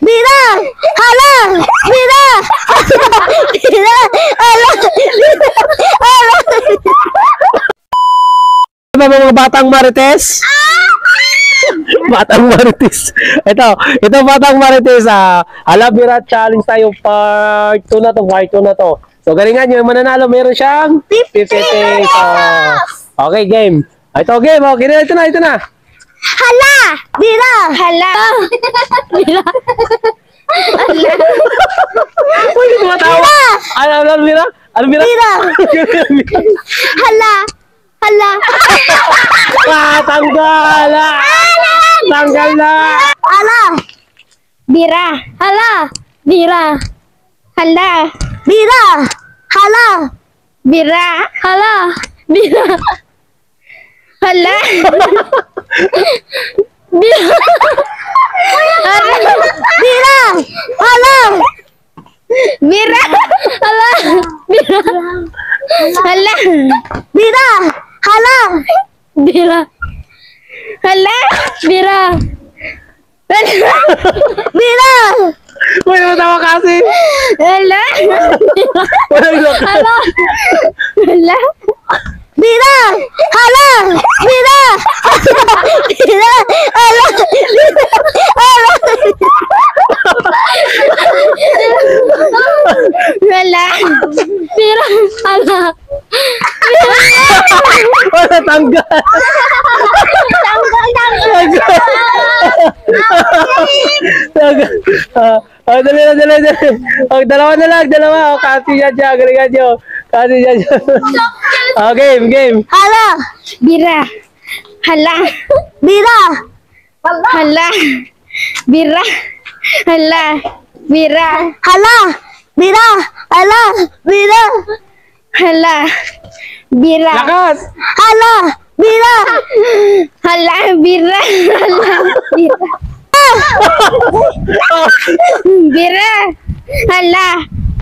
Bira! Hala! Bira! Bira! Hala! Hala! Ano ba mga batang marites? Batang marites. Ito batang marites. Hala, Bira challenge tayo part 2 na to. Part 2 na to. So, galingan nyo. Yung mananalo, meron siyang 50 pesos. Okay, game. Ito, game. Okay, ito na. Hala! Bira! Hala! Bira! Uy, tumatawa. Ano, Bira? Ano, Bira? Bira! Hala! Hala! Tanggal na! Tanggal na! Hala! Bira! Hala! Bira! Hala! Bira! Hala! Bira! Hala! Bira! Hala! Bira! Bira! Hala! Bira! Hala! Bira! Hala! Bira! Hala! Bira! Hala! Bira! Bira! Uy, matawa kasi. Hala! Walang look. Hala! Hala! Bira! Hala! Bira! Bira! Hala! Hala! Hala! Bira! Hala! Wala, tanggal. Dali. Dalawa na lang. Kasi yan siya. Galingan nyo. Kasi yan siya. Game. Hala! Bira! Hala! Bira! Hala! Bira! Hala! Bira! Hala! Bira! Hala! Bira! Hala! Bira! Lakas! Hala! Bira! Hala! Bira! Hala! Bira! Bira! Hala!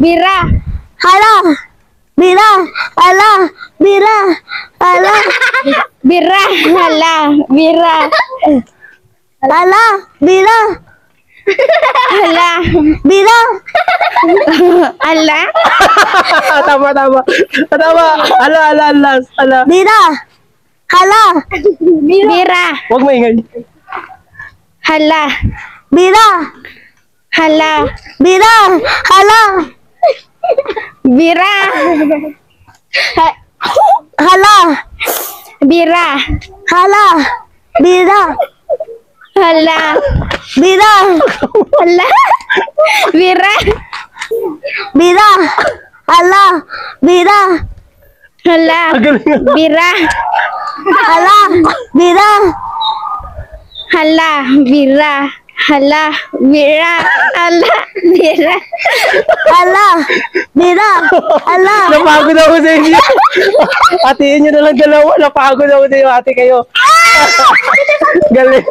Bira! Hala! Bira! Hala! Bira! Hala! Bira! Hala! Bira! Hala! Bira! Hala! Bira! Hala! Tama. Ala. Bira! Hala! Bira! Huwag maingay. Hala! Bira! Hala! Bira! Hala! Bira! Hala! Bira! Hala! Bira! Hala! Bira! Hala! Bira! Bira! Hala! Bira! Hala! Bira! Hala! Bira! Hala! Bira! Hala! Bira! Hala! Bira! Hala! Bira! Hala! Napagod ako sa inyo. Hatiin nyo na lang dalawa. Napagod ako sa inyo. Hati kayo. Galing.